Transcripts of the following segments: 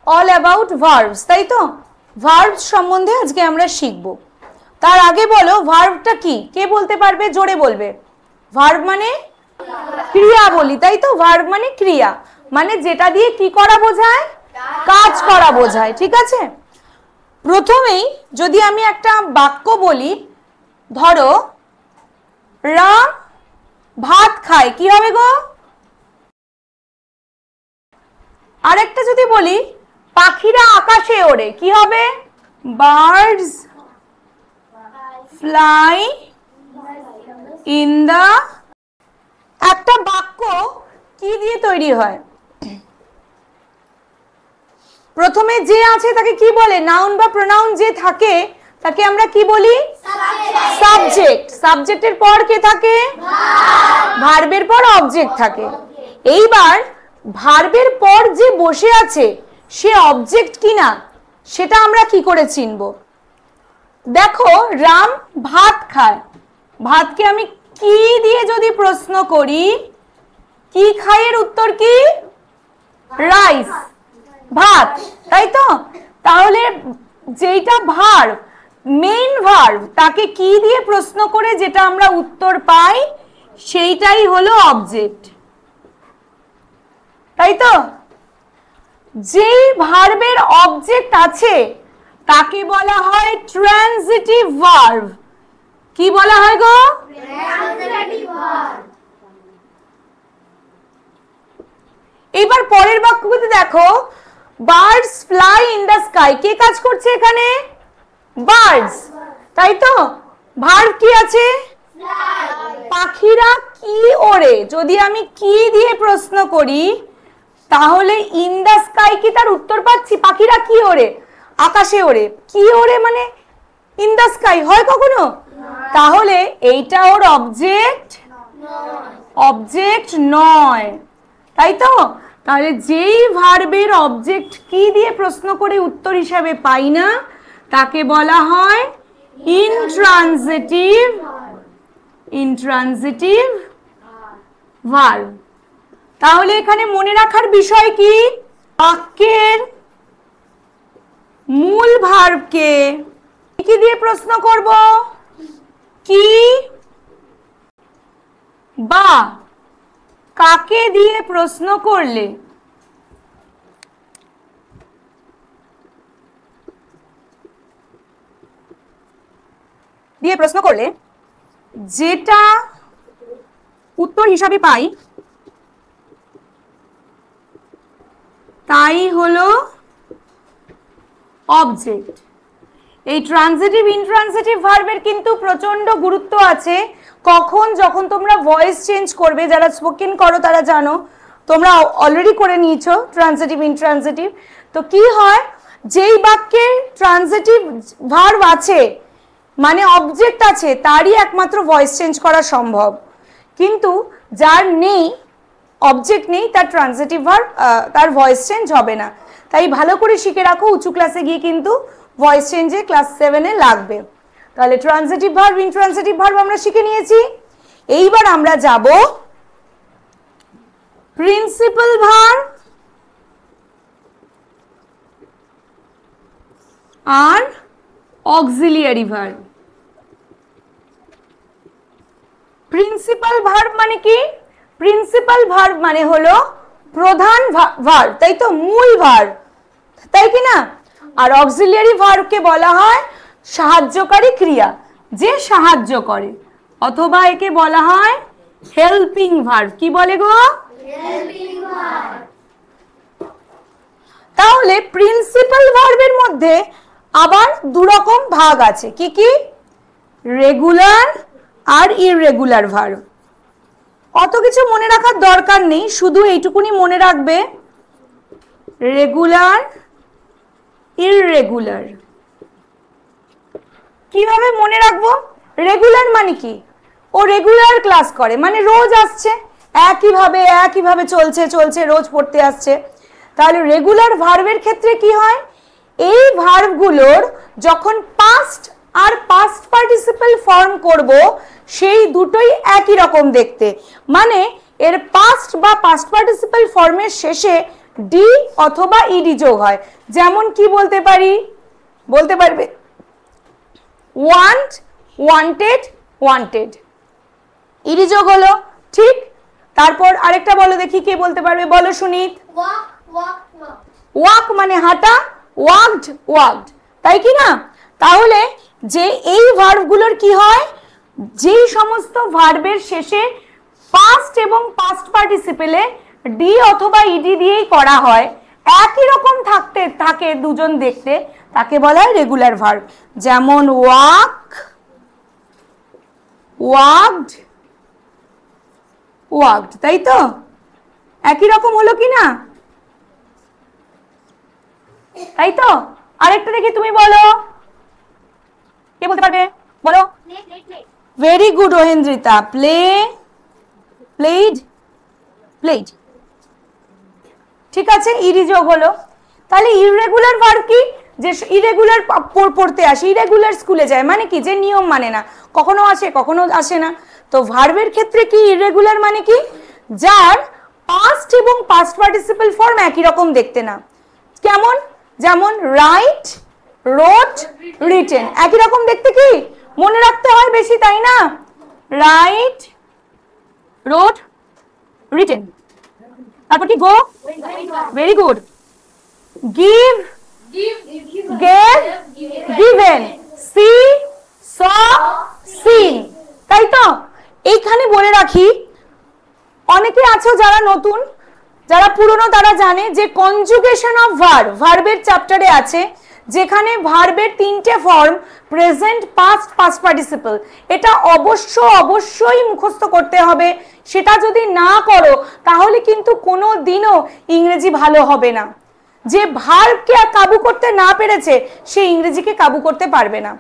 All about verbs, তাই তো? Verbs সম্বন্ধে আজকে আমরা শিখব। তার আগে বলো ভার্বটা কি, কে বলতে পারবে? জোরে বলবে। ভার্ব মানে ক্রিয়া বলি, তাই তো? ভার্ব মানে ক্রিয়া, মানে যেটা দিয়ে কি করা বোঝায়? কাজ করা বোঝায়, ঠিক আছে? প্রথমেই যদি আমি একটা বাক্য বলি, ধরো রাম ভাত খায়, কি হবে গো? আরেকটা যদি বলি পাখিরা আকাশে ওড়ে, কি হবে? Birds fly in the. একটা বাক্য কি দিয়ে তৈরি হয়? প্রথমে যে আছে তাকে কি বলে? নাউন বা প্রোনাউন যে থাকে তাকে আমরা কি বলি? সাবজেক্ট। সাবজেক্টের পর কে থাকে? ভার্বের পর অবজেক্ট থাকে। এইবার ভার্বের পর যে বসে আছে সে অবজেক্ট কিনা সেটা আমরা কি করে চিনব? দেখো রাম ভাত খায়, ভাতকে আমি কি দিয়ে যদি প্রশ্ন করি, কি খায়ের উত্তর কি? রাইস, ভাত, তাই তো? তাহলে যেটা ভার্ব, মেইন ভার্ব, তাকে কি দিয়ে প্রশ্ন করে যেটা আমরা উত্তর পাই সেইটাই হলো অবজেক্ট, তাই তো? যেই ভার্বের অবজেক্ট আছে তাকে বলা হয় ট্রানজিটিভ ভার্ব। কি বলা হয় গো? Transitive verb. এবার পরের বাক্যগুলো দেখো, birds fly in the sky, কে কাজ করছে এখানে? বার্ডস, তাই তো? ভার্ব কি আছে? পাখিরা কি ওড়ে, যদি আমি কি দিয়ে প্রশ্ন করি তাহলে ইন দ্য স্কাই কি তার উত্তর পাচ্ছি? পাখিরা কি ওড়ে? আকাশে ওড়ে। কি ওড়ে মানে ইন দ্য স্কাই হয় কখনো? তাহলে এইটা ওর অবজেক্ট, অবজেক্ট নয়, তাই তো? তাহলে যেই ভার্বের অবজেক্ট কি দিয়ে প্রশ্ন করে উত্তর হিসাবে পাই না তাকে বলা হয় ইনট্রানজিটিভ, ইনট্রানজিটিভ ভার্ব। তাহলে এখানে মনে রাখার বিষয় কি? বাক্যের মূল ভার্বকে কি দিয়ে প্রশ্ন করব? কি বা কাকে দিয়ে প্রশ্ন করলে যেটা উত্তর হিসাবে পাই তাই হলো অবজেক্ট। এই ট্রানজিটিভ ইনট্রানজিটিভ ভার্বের কিন্তু প্রচন্ড গুরুত্ব আছে। কখন? যখন তোমরা ভয়েস চেঞ্জ করবে, যারা স্পোকেন করো তারা জানো, তোমরা অলরেডি করে নিয়েছো ট্রানজিটিভ ইনট্রানজিটিভ। তো কি হয়, যেই বাক্যে ট্রানজিটিভ ভার্ব আছে মানে অবজেক্ট আছে তারই একমাত্র ভয়েস চেঞ্জ করা সম্ভব, কিন্তু যার নেই, অবজেক্ট নেই, তার ট্রানজিটিভ ভার্ব তার ভয়েস চেঞ্জ হবে না। তাই ভালো করে শিখে রাখো, উঁচু ক্লাসে গিয়ে কিন্তু ভয়েস চেঞ্জে ক্লাস 7-এ লাগবে। তাহলে ট্রানজিটিভ ভার্ব ইনট্রানজিটিভ ভার্ব আমরা শিখে নিয়েছি। এইবার আমরা যাব প্রিন্সিপাল ভার্ব আর অক্সিলিয়ারি ভার্ব। প্রিন্সিপাল ভার্ব মানে কি? প্রিন্সিপাল ভার্ব মানে হলো প্রধান ভার্ব, তাই তো? মূল ভার্ব, তাই কি না? আর অক্সিলিয়ারি ভার্বকে বলা হয় সাহায্যকারী ক্রিয়া, যে সাহায্য করে, অথবা একে বলা হয় হেল্পিং ভার্ব। কি বলে গো? Helping verb. তাহলে প্রিন্সিপাল ভার্বের মধ্যে আবার দুরকম ভাগ আছে, কি কি? রেগুলার আর ইররেগুলার ভার্ব। অত কিছু মনে রাখার দরকার নেই, শুধু এইটুকুনি মনে রাখবে, রেগুলার ইররেগুলার। কিভাবে মনে রাখবো? রেগুলার মানে কি? ও রেগুলার ক্লাস করে, মানে রোজ আসছে, একইভাবে চলছে চলছে, রোজ পড়তে আসছে। তাহলে রেগুলার ভার্বের ক্ষেত্রে কি হয়, এই ভার্বগুলোর যখন পাস্ট আর পাস্ট পার্টিসিপল ফর্ম করব সেই দুটোই একই রকম দেখতে, মানে এর পাস্ট বা পাস্ট পার্টিসিপল ফর্মের শেষে ডি অথবা ইডি যোগ হয়। যেমন কি বলতে পারি, বলতে পারবে ওয়ান্ট, ওয়ান্টেড, ওয়ান্টেড, ইডি যোগ হলো, ঠিক। তারপর আরেকটা বলো দেখি, কে বলতে পারবে, বলো সুনীত। ওয়াক মানে হাঁটা, ওয়াকড, ওয়াকড, তাই কি না? তাহলে যে এই ভার্বগুলোর কি হয়, যেই সমস্ত ভার্বের শেষে পাস্ট এবং পাস্ট পার্টিসিপেলে ডি অথবা ইডি দিয়েই করা হয়, একই রকম থাকে দুজন দেখতে, তাকে বলা হয় রেগুলার ভার্ব। যেমন ওয়াক, ওয়াকড, ওয়াকড, তাই তো? একই রকম হলো কি না? তাই তো? আরেকটা দেখি, তুমি বলো, কে বলতে পারবে, বলো। Very good Oindrita, play, played, played, ঠিক আছে, ইডি যোগ হলো। তাহলে ইররেগুলার ভার্ব কি, যে ইরেগুলার পড়তে আসে, ইরেগুলার স্কুলে যায়, মানে কি, যে নিয়ম মানে না, কখনো আসে কখনো আসে না। তো ভার্বের ক্ষেত্রে কি ইররেগুলার মানে কি, যার পাস্ট এবং পাস্ট পার্টিসিপল ফর্ম একই রকম দেখতে না। কেমন, যেমন রাইট, রোট, রিটেন, একই রকম দেখতে, কি মনে রাখতে হয় বেশি, তাই না? Right, wrote, written. তারপর কি, go, very good, give, gave, given, see, saw, seen, তাই তো? এইখানে বলে রাখি, অনেকে আছো যারা নতুন, যারা পুরনো তারা জানে যে কনজুগেশন অফ ভার্ব, ভার্বের চ্যাপ্টারে আছে, যেখানে ভার্বের তিনটে form, present, past, past participle, এটা অবশ্যই মুখস্থ করতে হবে। সেটা যদি না করো তাহলে কিন্তু কোনো দিনও ইংরেজি ভালো হবে না। যে ভার্বকে কাবু করতে না পেরেছে সে ইংরেজিকে কাবু করতে পারবে না।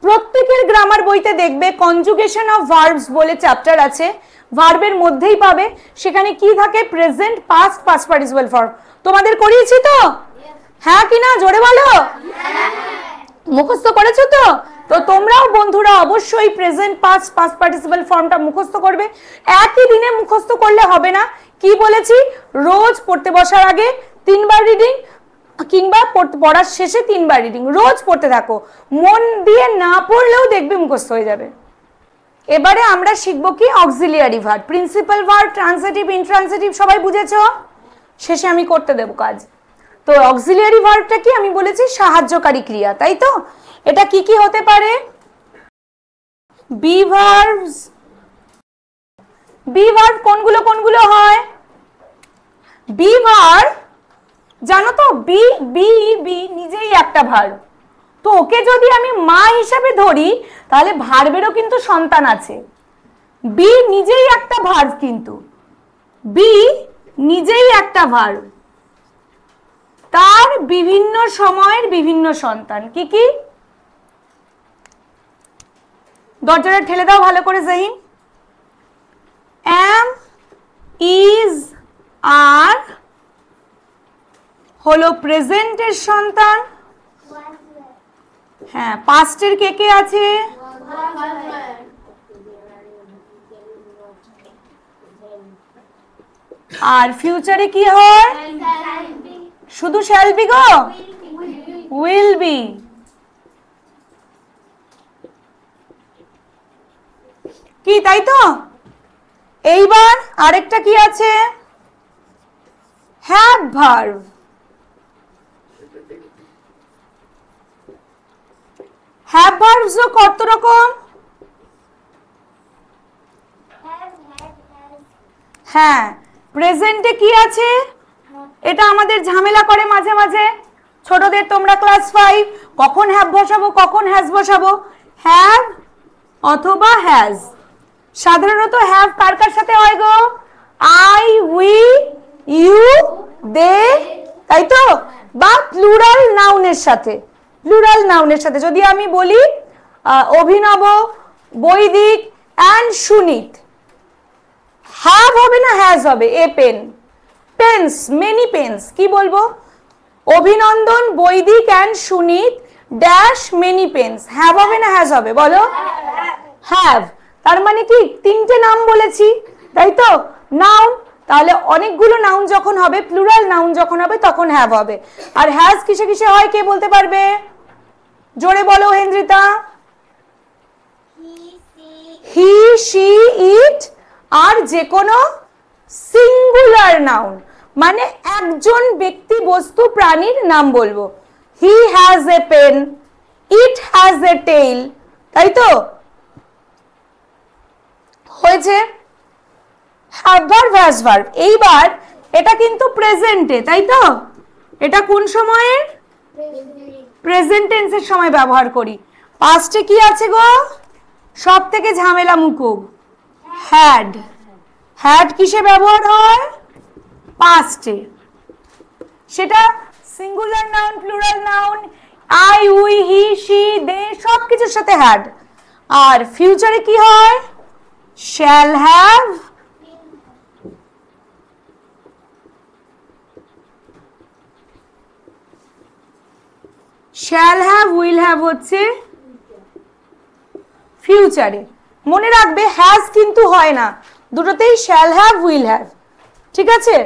প্রত্যেকের গ্রামার বইতে দেখবে কনজুগেশন অফ ভার্বস বলে চ্যাপ্টার আছে, ভার্বের মধ্যেই পাবে, সেখানে কি থাকে, present, past, past participle form. তোমাদের করিয়েছি তো? হ্যাঁ কি না, জোরে বলো। মুখস্থ করেছো তো? তো তোমরাও বন্ধুরা অবশ্যই প্রেজেন্ট, পাস্ট, পাস্ট পার্টিসিপল ফর্মটা মুখস্থ করবে। একই দিনে মুখস্থ করলে হবে না, কি বলেছি, রোজ পড়তে বসার আগে 3 বার রিডিং, কিংবা পড়ার শেষে 3 বার রিডিং, রোজ পড়তে থাকো, মন দিয়ে না পড়লেও দেখবে মুখস্থ হয়ে যাবে। এবারে আমরা শিখবো কি, auxiliary verb, principal verb, transitive, intransitive, সবাই বুঝেছো? শেষে আমি করতে দেব কাজ। তো অক্সিলিয়ারি ভার্বটা কি, আমি বলেছি সাহায্যকারী ক্রিয়া, তাই তো? এটা কি কি হতে পারে, বি ভার্বস, বি ভার্ব কোনগুলো কোনগুলো হয়, বি ভার্ব জানো তো, বি বি বি নিজেই একটা ভার্ব, তো ওকে যদি আমি মা হিসাবে ধরি তাহলে ভার্বেরও কিন্তু সন্তান আছে। বি নিজেই একটা ভার্ব, কিন্তু বি নিজেই একটা ভার্ব, তার বিভিন্ন সময়ের বিভিন্ন সন্তান, কি কি, দরজাটা ঠেলে দাও ভালো করে জাহিন। এম, ইজ, আর হলো প্রেজেন্টের সন্তান। হ্যাঁ, পাস্টের কে কে আছে, আর ফিউচারে কি হয়, শুধু shall be go, will be. কি, তাই তো? এইবার আরেকটা কি আছে, হ্যাভ ভার্ব। হ্যাভ ভার্বস কত রকম, হ্যাঁ, প্রেজেন্টে কি আছে, এটা আমাদের ঝামেলা করে মাঝে মাঝে ছোটদের, তোমরা ক্লাস 5, কখন হ্যাভ বসাবো কখন হ্যাজ বসাবো, হ্যাভ অথবা হ্যাজ। সাধারণত হ্যাভ কার কার সাথে হয় গো, আই, উই, ইউ, দে, তাই তো? বা প্লুরাল নাউনের সাথে, প্লুরাল নাউনের সাথে যদি আমি বলি অভিনব, বৈদিক এন্ড সুনীত, হ্যাভ হবে না হ্যাজ হবে, a pen, pens, many pens, কি বলবো, অভিনন্দন, Baidik and Sunit dash many pens, have হবে না হ্যাজ হবে, বলো, হ্যাভ। তার মানে কি, তিনটে নাম বলেছি, তাই তো? নাউন, তাহলে অনেকগুলো নাউন যখন হবে, প্লুরাল নাউন যখন হবে তখন হ্যাভ হবে। আর হ্যাজ কিসে কিসে হয় কে বলতে পারবে? জোরে বলো হেনরিতা। হি, শি, ইট আর যে কোনো সিঙ্গুলার নাউন, মানে একজন ব্যক্তি বস্তু প্রাণীর নাম বলবো। He has a pen, it has a tail, তাই তো হয়েছে হ্যাভ ভার্ব হ্যাজ ভার্ব। এইবার এটা কিন্তু প্রেজেন্টে, তাই তো? এটা কোন সময়ে? প্রেজেন্ট টেন্সের সময় ব্যবহার করি। পাস্টে কি আছে গো? সব থেকে ঝামেলা মুকুব, হ্যাড। হ্যাড কিসে ব্যবহার হয়? পাস্টে। সেটা singular noun, plural noun, I, we, he, she, they সব কিছুর সাথে হ্যাড। আর ফিউচারে কি হয়? Shall have, shall have, will have হচ্ছে ফিউচারে। মনে রাখবে হ্যাজ কিন্তু হয় না, দুটোতেই শ্যাল হ্যাভ, উইল হ্যাভ। ঠিক আছে,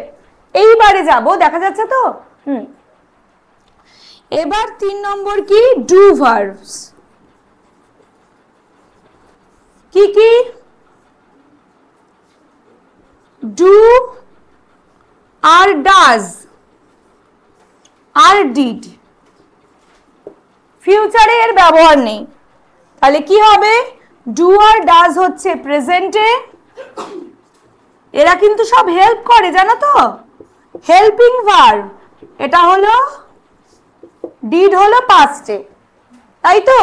এইবারে যাব, দেখা যাচ্ছে তো? এবার 3 নম্বর কি? Do verbs. কি কি? ডু আর ডাজ আর ডিড। ফিউচারে এর ব্যবহার নেই, তাহলে কি হবে? ডু আর ডাজ হচ্ছে প্রেজেন্টে, এরা কিন্তু সব হেল্প করে, জানো তো? Helping verb. এটা হলো ডিড, হলো পাস্টে, তাই তো?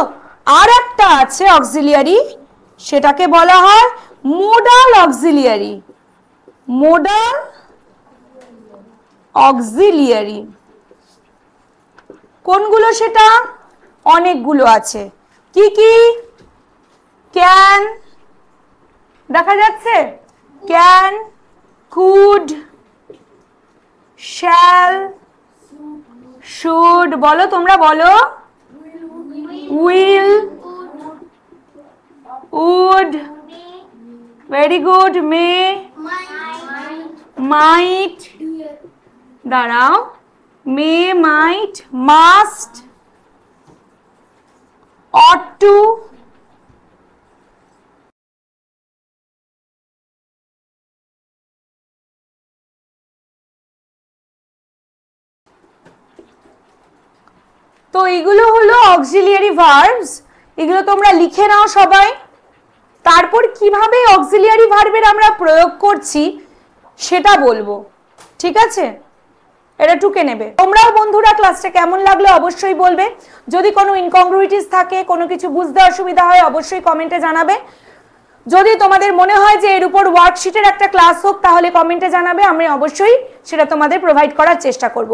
আর একটা আছে অক্সিলিয়ারি, সেটাকে বলা হয় মোডাল অক্সিলিয়ারি। মোডাল অক্সিলিয়ারি কোনগুলো? সেটা অনেকগুলো আছে। কি কি? ক্যান, দেখা যাচ্ছে? ক্যান, কুড, শ্যাল, শুড, বলো তোমরা, বলো। Will, would, very good. May, might, দাঁড়াও, may, might, must, ought to, তো এগুলো হলো অক্সিলিয়ারি ভার্বস। এগুলো তোমরা লিখে নাও সবাই। তারপর কিভাবে অক্সিলিয়ারি ভার্বের আমরা প্রয়োগ করছি সেটা বলবো, ঠিক আছে? এটা টুকে নেবে। তোমরাও বন্ধুরা ক্লাসটা কেমন লাগলো অবশ্যই বলবে। যদি কোনো ইনকংগ্রুইটিস থাকে, কোনো কিছু বুঝতে অসুবিধা হয়, অবশ্যই কমেন্টে জানাবে। যদি তোমাদের মনে হয় যে এর উপর ওয়ার্কশিটের একটা ক্লাস হোক, তাহলে কমেন্টে জানাবে, আমি অবশ্যই সেটা তোমাদের প্রোভাইড করার চেষ্টা করব।